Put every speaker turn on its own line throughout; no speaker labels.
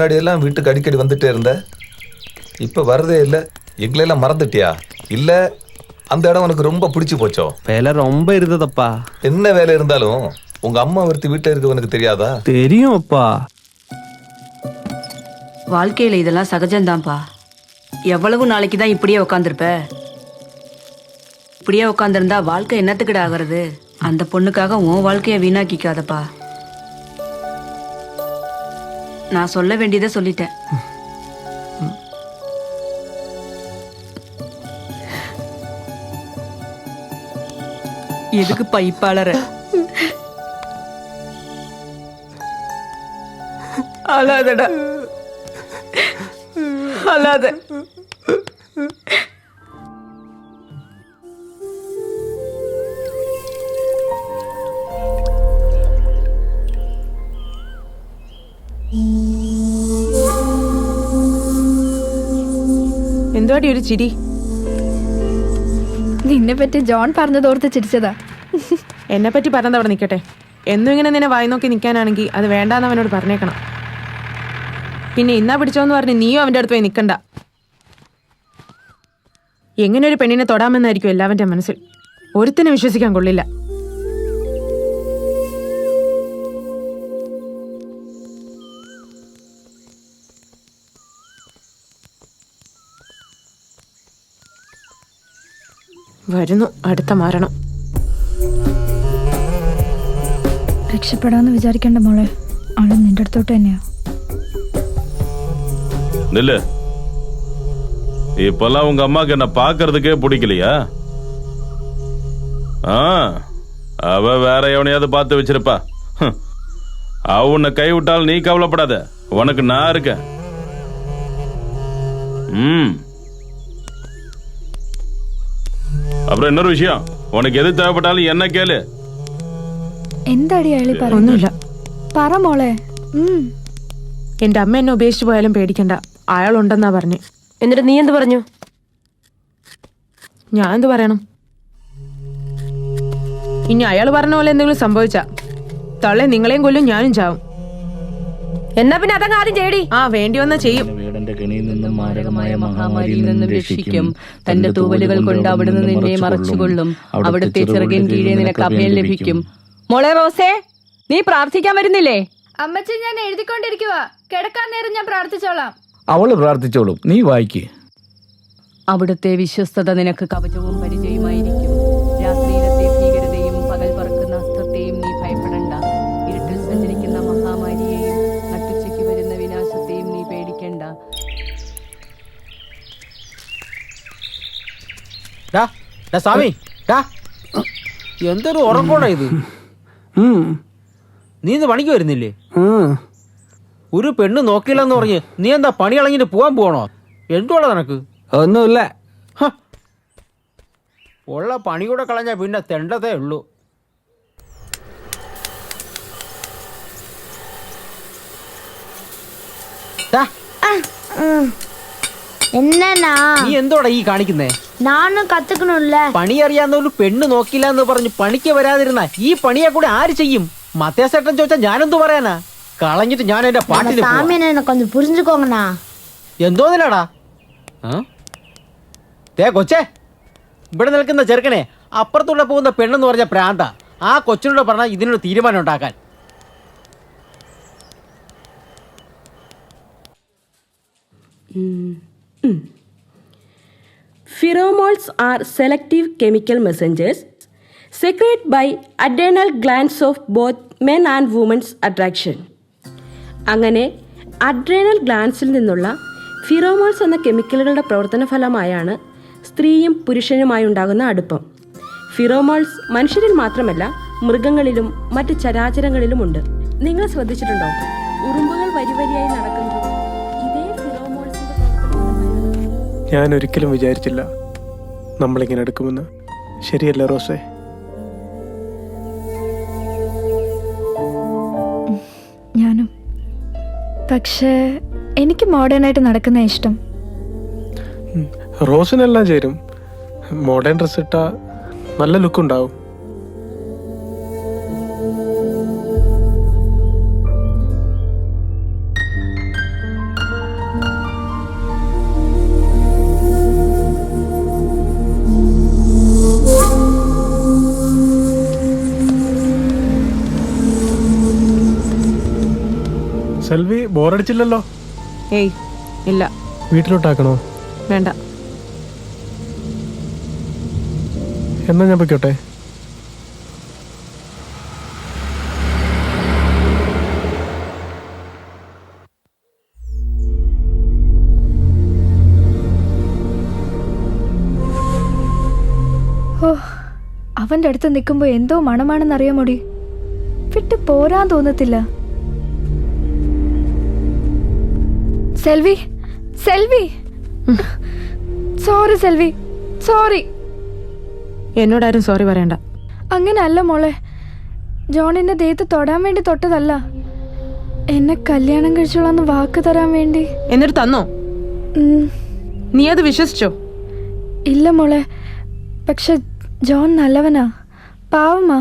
முன்னாடி எல்லாம் வீட்டுக்கு அடிக்கடி வந்துட்டே இருந்த, இப்ப வரதே இல்ல. எங்களெல்லாம் மறந்துட்டியா? இல்ல அந்த இடம் உனக்கு ரொம்ப பிடிச்சு போச்சோ?
வேலை ரொம்ப இருந்ததப்பா.
என்ன வேலை இருந்தாலும் உங்க அம்மா ஒருத்தி வீட்டுல இருக்கவனுக்கு தெரியாதா?
தெரியும் அப்பா.
வாழ்க்கையில இதெல்லாம் சகஜம்தான்ப்பா. எவ்வளவு நாளைக்கு தான் இப்படியே உட்காந்துருப்ப? இப்படியே உட்காந்துருந்தா வாழ்க்கை என்னத்துக்கிட ஆகிறது? அந்த பொண்ணுக்காக உன் வாழ்க்கைய வீணாக்கிக்காதப்பா. நான் சொல்ல வேண்டியதை சொல்லிட்டேன். எதுக்கு பைப்பாளர அழாதடா, அழாத.
എന്തുവാടി ഒരു ചിരി?
നിന്നെ പറ്റി ജോൺ പറഞ്ഞതോർത്ത് ചിരിച്ചതാ.
എന്നെ പറ്റി പറഞ്ഞത് അവിടെ നിൽക്കട്ടെ. എന്നും ഇങ്ങനെ നിന്നെ വായി നോക്കി നിൽക്കാനാണെങ്കിൽ അത് വേണ്ടാന്ന് അവനോട് പറഞ്ഞേക്കണം. പിന്നെ ഇന്നാ പിടിച്ചോന്ന് പറഞ്ഞ് നീയും അവൻ്റെ അടുത്ത് പോയി നിൽക്കണ്ട. എങ്ങനെ ഒരു പെണ്ണിനെ തൊടാമെന്നായിരിക്കും എല്ലാവൻ്റെ മനസ്സിൽ. ഒരുത്തിനെ വിശ്വസിക്കാൻ കൊള്ളില്ല. വരുന്നു അടുത്ത മരണം.
രക്ഷപ്പെടാന്ന് വിചാരിക്കണ്ട മോളെ, ആള് നിന്റെ അടുത്തോട്ട് തന്നെയാ.
நில்லு. இப்பெல்லாம் உங்க அம்மாக்கு என்ன பாக்குறதுக்கே பிடிக்கலையா? அவ வேற எவனையாவது பார்த்து வச்சிருப்பா. அவ உன்னை கை விட்டால் நீ கவலைப்படாத, உனக்கு நான் இருக்கேன். அப்புறம் இன்னொரு விஷயம், உனக்கு எது தேவைப்பட்டாலும் என்ன கேளு.
എന്താടി അയാളി
ഒന്നുമില്ല.
പറ മോളെ.
എന്റെ അമ്മ എന്നെ ഉപേക്ഷിച്ച് പോയാലും പേടിക്കണ്ട, അയാളുണ്ടെന്നാ പറഞ്ഞു.
എന്നിട്ട് നീ എന്ത് പറഞ്ഞു?
ഞാൻ എന്ത് പറയണം? ഇനി അയാൾ പറഞ്ഞ പോലെ എന്തെങ്കിലും സംഭവിച്ചാ തള്ളെ നിങ്ങളെയും കൊല്ലും, ഞാനും ചാവും.
എന്നാ പിന്നെ അതങ്ങ് ആദ്യം ചെയ്യടി.
വേണ്ടി വന്ന ചെയ്യും.
വേടന്റെ കെണിയിൽ നിന്നും മാരകമായ മഹാമാരിയിൽ നിന്നും രക്ഷിക്കും.
തന്റെ തൂവലുകൾ കൊണ്ട് അവിടുന്ന് നിന്നെ മറച്ചുകൊള്ളും. അവിടുത്തെ ചിറകിൻ കീഴെ നിനക്ക് അഭയം ലഭിക്കും. മോളെ റോസേ, നീ പ്രാർത്ഥിക്കാൻ വരുന്നില്ലേ?
അമ്മച്ചി, ഞാൻ എഴുതിക്കൊണ്ടിരിക്കുവാ. കിടക്കാൻ നേരം ഞാൻ പ്രാർത്ഥിച്ചോളാം.
അവള് പ്രാർത്ഥിച്ചോളും, നീ വായിക്ക്.
അവിടുത്തെ വിശ്വസ്തത നിനക്ക് കവചവും പരിചയമായിരിക്കും. രാത്രിയിലത്തെ ഭീകരതയും പകൽ പറക്കുന്ന അസ്ത്രത്തെയും നീ ഭയപ്പെടണ്ട. ഇരുട്ടിൽ സഞ്ചരിക്കുന്ന മഹാമാരിയെയും നട്ടുച്ചയ്ക്ക് വരുന്ന വിനാശത്തെയും നീ പേടിക്കണ്ട.
സ്വാമി, എന്തൊരു ഉറക്കോടാ ഇത്? നീ ഇന്ന് പണിക്ക് വരുന്നില്ലേ? ഒരു പെണ്ണ് നോക്കിയില്ലെന്ന് പറഞ്ഞ് നീ എന്താ പണി കളഞ്ഞിട്ട് പോവാൻ പോകണോ? എന്തുവാടാ നിനക്ക്?
ഒന്നുമില്ല.
ഉള്ള പണി കൂടെ കളഞ്ഞാൽ പിന്നെ തെണ്ടതേ ഉള്ളൂ. നീ എന്തോടാ ഈ കാണിക്കുന്നേ?
നാനും കത്തുക്കണില്ല.
പണി അറിയാവുന്ന ഒരു പെണ്ണ് നോക്കില്ല എന്ന് പറഞ്ഞ് പണിക്ക് വരാതിരുന്ന ഈ പണിയെ കൂടെ ആര് ചെയ്യും? മത്തേസേട്ടൻ ചോദിച്ചാ ഞാനെന്തു പറയാനാ? കളഞ്ഞിട്ട് ഞാൻ എന്റെ പാട്ടിന്
கொஞ்சம் புரிஞ்சுக்கோங்கண்ணா.
എന്തോന്നില്ലാടാ? കൊച്ചേ, ഇവിടെ നിൽക്കുന്ന ചെറുക്കനെ അപ്പുറത്തൂടെ പോകുന്ന പെണ്ണെന്ന് പറഞ്ഞ പ്രാന്ത. ആ കൊച്ചിനോട് പറഞ്ഞാൽ ഇതിനൊരു തീരുമാനം ഉണ്ടാക്കാൻ.
Pheromones are selective chemical messengers secreted by adrenal glands of both men and women's attraction. അങ്ങനെ അഡ്രീനൽ ഗ്ലാൻസിൽ നിന്നുള്ള ഫിറോമോൺസ് എന്ന കെമിക്കലുകളുടെ പ്രവർത്തന ഫലമായാണ് സ്ത്രീയും പുരുഷനുമായി ഉണ്ടാകുന്ന അടുപ്പം. ഫിറോമോൺസ് മനുഷ്യരിൽ മാത്രമല്ല മൃഗങ്ങളിലും മറ്റ് ചരാചരങ്ങളിലുമുണ്ട്. നിങ്ങൾ ശ്രദ്ധിച്ചിട്ടുണ്ടോ? ഉറുമ്പുകൾ വരിവരിയായി നടക്കുന്നത് ഇതേ ഫിറോമോൺസിന്റെ പ്രവർത്തനമാണ്.
ഞാൻ ഒരിക്കലും വിചാരിച്ചില്ല നമ്മളിങ്ങനെ എടുക്കുമെന്ന്. ശരിയല്ലേ റോസേ?
ഞാനും. പക്ഷേ എനിക്ക് മോഡേൺ ആയിട്ട് നടക്കുന്ന ഇഷ്ടം.
റോസിനെല്ലാം ചേരും. മോഡേൺ ഡ്രസ് ഇട്ടാ നല്ല ലുക്ക് ഉണ്ടാവും. സെൽവി ബോറടിച്ചില്ലല്ലോ?
ഏയ് ഇല്ല.
വീട്ടിലോട്ടാക്കണോ?
വേണ്ട.
എന്നാ ഞാൻ പൊയ്ക്കോട്ടെ?
ഓ, അവന്റെ അടുത്ത് നിൽക്കുമ്പോ എന്തോ മണമാണെന്നറിയാമോടി. വിട്ട് പോരാൻ തോന്നത്തില്ല. Selvi, Selvi, sorry Selvi, sorry.
എന്നോടാരും സോറി പറയണ്ട.
അങ്ങനല്ല മോളെ, ജോൺ എന്നെ ദേഹത്ത് തൊടാൻ വേണ്ടി തൊട്ടതല്ല, എന്നെ കല്യാണം കഴിച്ചോളാന്ന് വാക്ക് തരാൻ വേണ്ടി.
എന്നിട്ട് തന്നോ? നീ അത് വിശ്വസിച്ചോ?
ഇല്ല മോളെ, പക്ഷെ ജോൺ നല്ലവനാ, പാവമാ.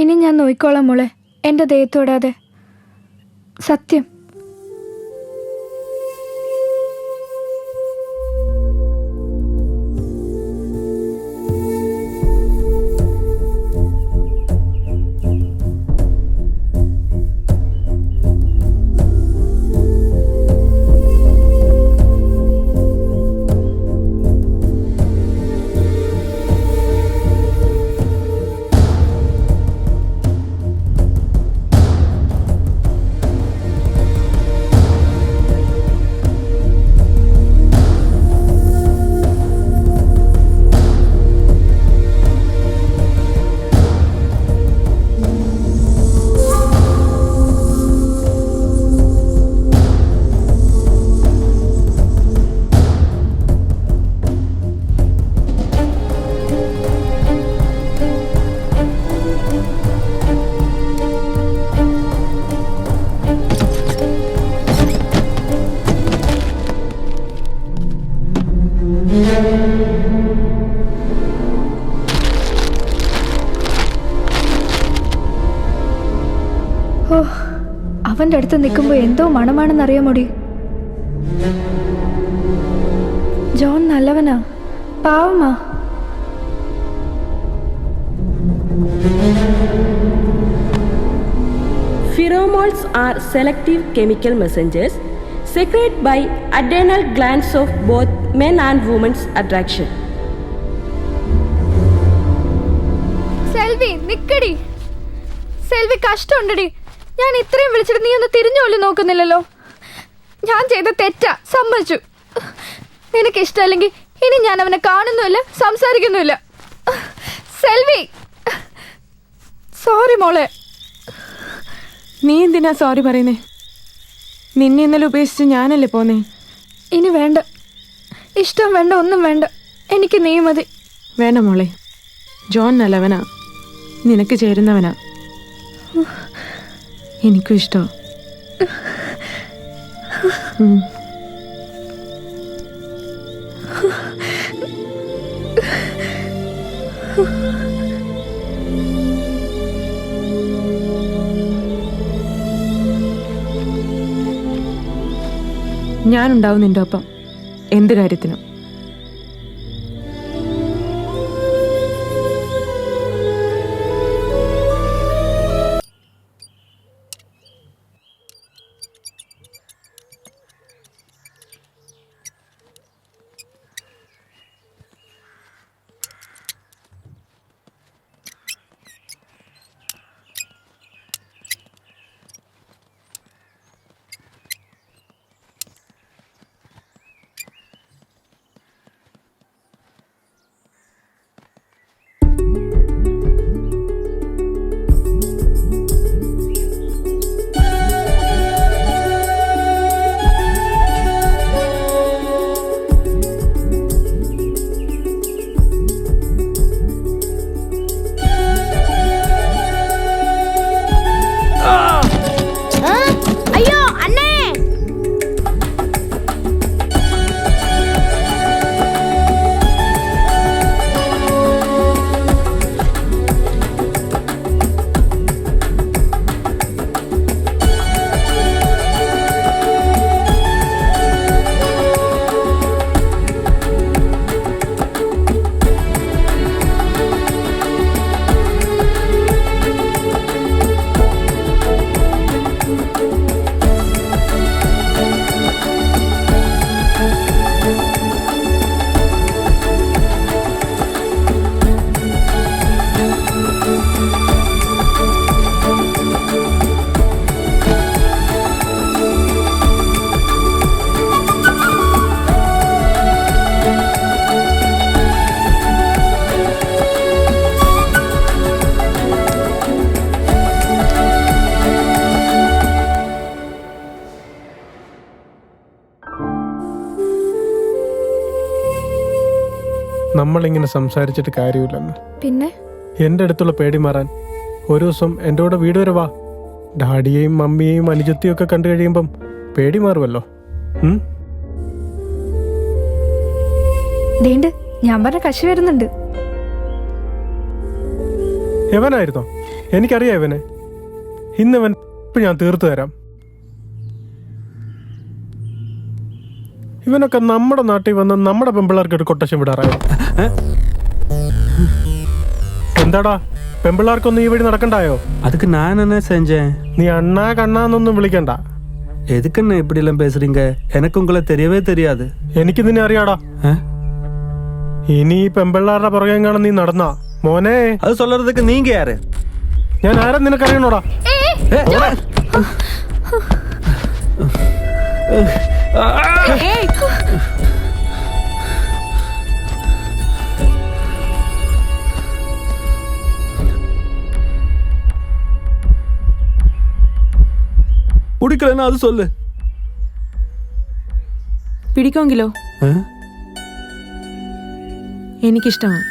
ഇനി ഞാൻ നോയിക്കോളാം മോളെ, എൻ്റെ ദേഹത്ത് തൊടാതെ. സത്യം. ഓ, അവന്റെ അടുത്ത് നിൽക്കുമ്പോ എന്തോ മണമാണെന്നറിയാമോടി. John നല്ലവനാ, പാവമാ.
Pheromones are selective chemical messengers secreted by adrenal glands of both men and women's attraction.
Selvi നിക്കടി. സെൽവി കഷ്ടമുണ്ടടി. ഞാൻ ഇത്രയും വിളിച്ചിട്ട് നീ ഒന്ന് തിരിഞ്ഞോലും നോക്കുന്നില്ലല്ലോ. ഞാൻ ചെയ്ത തെറ്റാ, സമ്മതിച്ചു. നിനക്ക് ഇഷ്ടമല്ലെങ്കിൽ ഇനി ഞാൻ അവനെ കാണുന്നുമില്ല, സംസാരിക്കുന്നുമില്ല. സെൽവി, സോറി മോളെ.
നീ എന്തിനാ സോറി പറയുന്നേ? നിന്നെ ഇന്നലെ ഉപേക്ഷിച്ച് ഞാനല്ലേ പോന്നേ.
ഇനി വേണ്ട, ഇഷ്ടം വേണ്ട, ഒന്നും വേണ്ട. എനിക്ക് നീ മതി.
വേണ്ട മോളെ, ജോൺ നല്ലവനാ, നിനക്ക് ചേരുന്നവനാ. എനിക്കും ഇഷ്ടം. ഞാനുണ്ടാവും നിന്റെ ഒപ്പം, എന്ത് കാര്യത്തിനും.
നമ്മളിങ്ങനെ സംസാരിച്ചിട്ട് കാര്യമില്ലെന്ന്.
പിന്നെ
എൻ്റെ അടുത്തുള്ള പേടി മാറാൻ ഒരു ദിവസം എൻ്റെ കൂടെ വീട് വരെ വാ. ഡാഡിയെയും മമ്മിയെയും അനുജത്തിയും ഒക്കെ കണ്ടു കഴിയുമ്പം പേടി മാറുമല്ലോ.
ദേണ്ട് ഞാൻ പറഞ്ഞ കശി വരുന്നുണ്ട്.
എവനായിരുന്നോ? എനിക്കറിയാം ഇവനെ. ഇന്നവൻ ഇപ്പം ഞാൻ തീർത്തു തരാം. ഇവനൊക്കെ നമ്മുടെ നാട്ടിൽ വന്ന് നമ്മുടെ പെമ്പിള്ളേർക്ക് ഒരു കൊട്ടേഷൻ വിടാറായോ? എന്താടാ പെമ്പിള്ളേർക്കൊന്നും ഈ വഴി നടക്കണ്ടായോ?
அதுக்கு நான் என்ன செஞ்சேன்?
നീ അണ്ണാ കണ്ണാന്നൊന്നും വിളിക്കണ്ട.
எதுக்குன்னு இப்படி எல்லாம் பேசுறீங்க? எனக்கு உங்களை தெரியவே தெரியாது.
എനിക്ക് നിന്നെ അറിയാടാ. ഇനി ഈ പെമ്പിള്ളാരുടെ പുറകെ കാണാൻ നീ നടന്നാ മോനെ.
அது சொல்றதுக்கு நீங்க யாரு?
ഞാൻ ആരാ നിനക്കറിയണോടാ?
பிடிக்கலன்னா அது சொல்லு.
പിടിക്കുമെങ്കിലോ? എനിക്കിഷ്ടമാണ്.